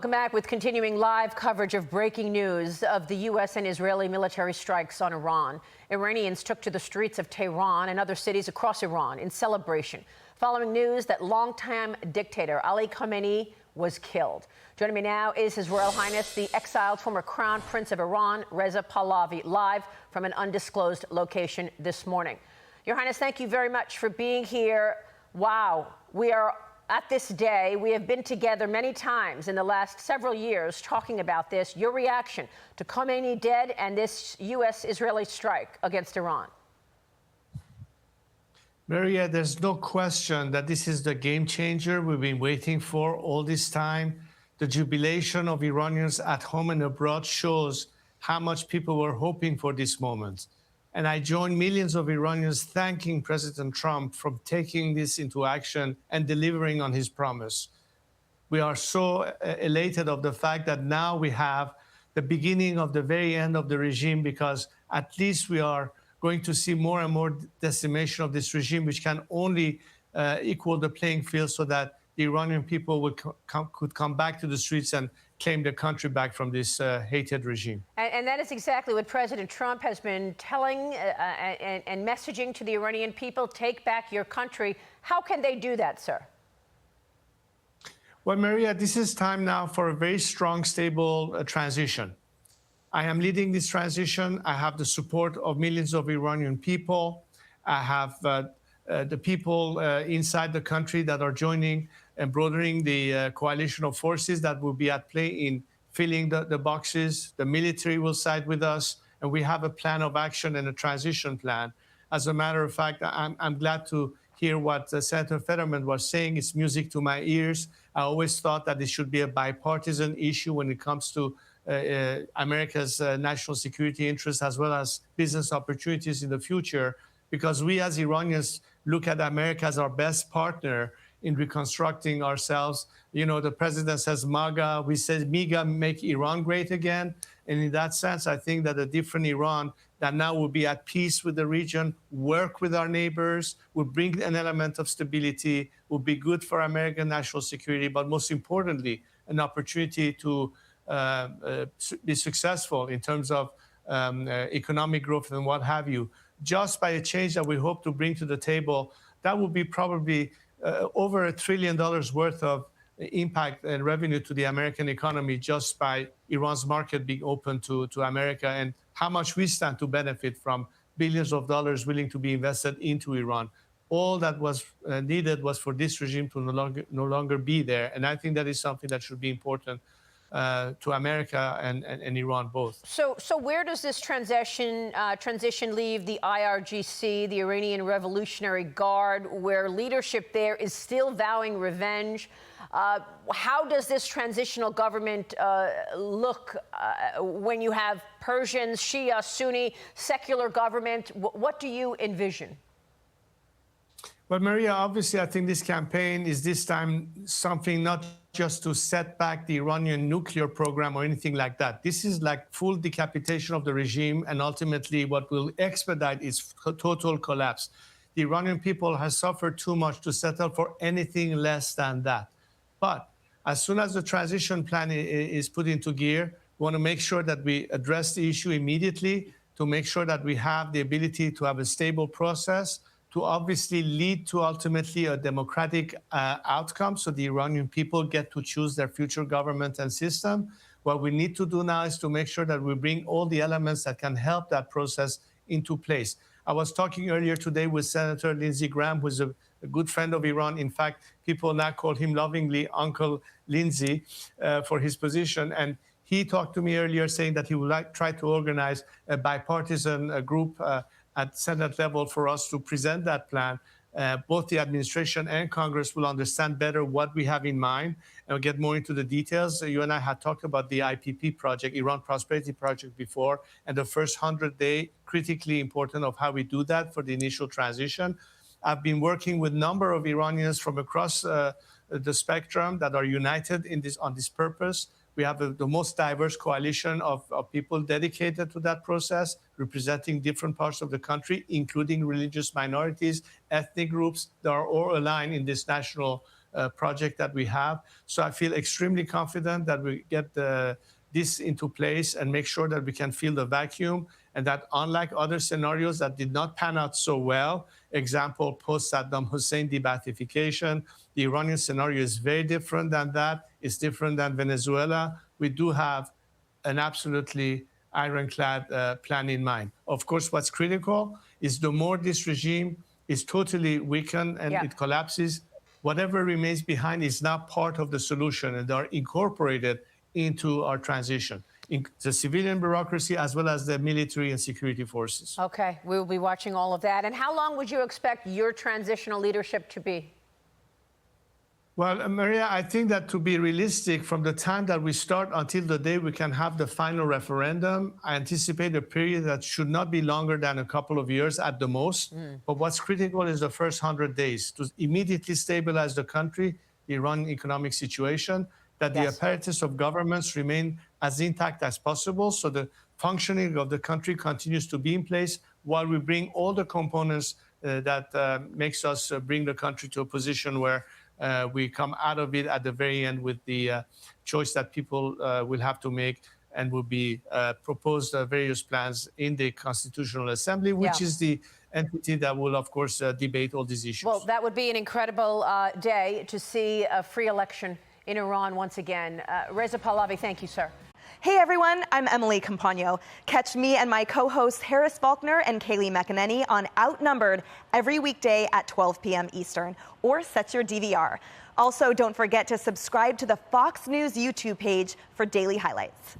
Welcome back with continuing live coverage of breaking news of the U.S. and Israeli military strikes on Iran. Iranians took to the streets of Tehran and other cities across Iran in celebration, following news that longtime dictator Ali Khamenei was killed. Joining me now is His Royal Highness, the exiled former Crown Prince of Iran, Reza Pahlavi, live from an undisclosed location this morning. Your Highness, thank you very much for being here. Wow, we are at this day. We have been together many times in the last several years talking about this. Your reaction to Khamenei dead and this U.S. Israeli strike against Iran? Maria, there's no question that this is the game changer we've been waiting for all this time. The jubilation of Iranians at home and abroad shows how much people were hoping for this moment. And I join millions of Iranians thanking President Trump for taking this into action and delivering on his promise. We are so elated of the fact that now we have the beginning of the very end of the regime, because at least we are going to see more and more decimation of this regime, which can only equal the playing field so that the Iranian people could come back to the streets and claim the country back from this hated regime. And that is exactly what President Trump has been telling and messaging to the Iranian people: take back your country. How can they do that, sir? Well, Maria, this is time now for a very strong, stable transition. I am leading this transition. I have the support of millions of Iranian people. I have the people inside the country that are joining and broadening the coalition of forces that will be at play in filling the boxes. The military will side with us, and we have a plan of action and a transition plan. As a matter of fact, I'm glad to hear what Senator Fetterman was saying. It's music to my ears. I always thought that this should be a bipartisan issue when it comes to America's national security interests as well as business opportunities in the future, because we as Iranians look at America as our best partner in reconstructing ourselves. You know, the president says MAGA, we say MIGA, make Iran great again. And in that sense, I think that a different Iran that now will be at peace with the region, work with our neighbors, will bring an element of stability, will be good for American national security, but most importantly, an opportunity to be successful in terms of economic growth and what have you. Just by a change that we hope to bring to the table, that will be probably over $1 trillion worth of impact and revenue to the American economy just by Iran's market being open to America, and how much we stand to benefit from billions of dollars willing to be invested into Iran. All that was needed was for this regime to no longer be there. And I think that is something that should be important to America and Iran both. So where does this transition leave the IRGC, the Iranian Revolutionary Guard, where leadership there is still vowing revenge? How does this transitional government look when you have Persians, Shia, Sunni, secular government? What do you envision? Well, Maria, obviously, I think this campaign is this time something not just to set back the Iranian nuclear program or anything like that. This is like full decapitation of the regime, and ultimately what will expedite its total collapse. The Iranian people has suffered too much to settle for anything less than that. But as soon as the transition plan is put into gear, we want to make sure that we address the issue immediately, to make sure that we have the ability to have a stable process, to obviously lead to ultimately a democratic outcome, so the Iranian people get to choose their future government and system. What we need to do now is to make sure that we bring all the elements that can help that process into place. I was talking earlier today with Senator Lindsey Graham, who's a good friend of Iran. In fact, people now call him lovingly Uncle Lindsey for his position. And he talked to me earlier saying that he would try to organize a bipartisan group at Senate level for us to present that plan. Both the administration and Congress will understand better what we have in mind and we'll get more into the details. You and I had talked about the IPP project, Iran Prosperity Project, before, and the first 100 days, critically important of how we do that for the initial transition. I've been working with a number of Iranians from across the spectrum that are united in on this purpose. We have the most diverse coalition of people dedicated to that process, representing different parts of the country, including religious minorities, ethnic groups that are all aligned in this national project that we have. So I feel extremely confident that we get this into place and make sure that we can fill the vacuum, and that unlike other scenarios that did not pan out so well, example, post-Saddam Hussein debathification, the Iranian scenario is very different than that. It's different than Venezuela. We do have an absolutely ironclad plan in mind. Of course, what's critical is the more this regime is totally weakened and it collapses, whatever remains behind is not part of the solution, and they are incorporated into our transition, in the civilian bureaucracy as well as the military and security forces. Okay, we will be watching all of that. And how long would you expect your transitional leadership to be? Well, Maria, I think that to be realistic, from the time that we start until the day we can have the final referendum, I anticipate a period that should not be longer than a couple of years at the most. But what's critical is the first 100 days to immediately stabilize the country, the Iranian economic situation, that the apparatus of governments remain as intact as possible, so the functioning of the country continues to be in place while we bring all the components that makes us bring the country to a position where we come out of it at the very end with the choice that people will have to make, and will be proposed various plans in the Constitutional Assembly, which is the entity that will, of course, debate all these issues. Well, that would be an incredible day to see a free election in Iran once again. Reza Pahlavi, thank you, sir. Hey everyone, I'm Emily Campagno. Catch me and my co-hosts Harris Faulkner and Kaylee McEnany on Outnumbered every weekday at 12 p.m. Eastern, or set your DVR. Also, don't forget to subscribe to the Fox News YouTube page for daily highlights.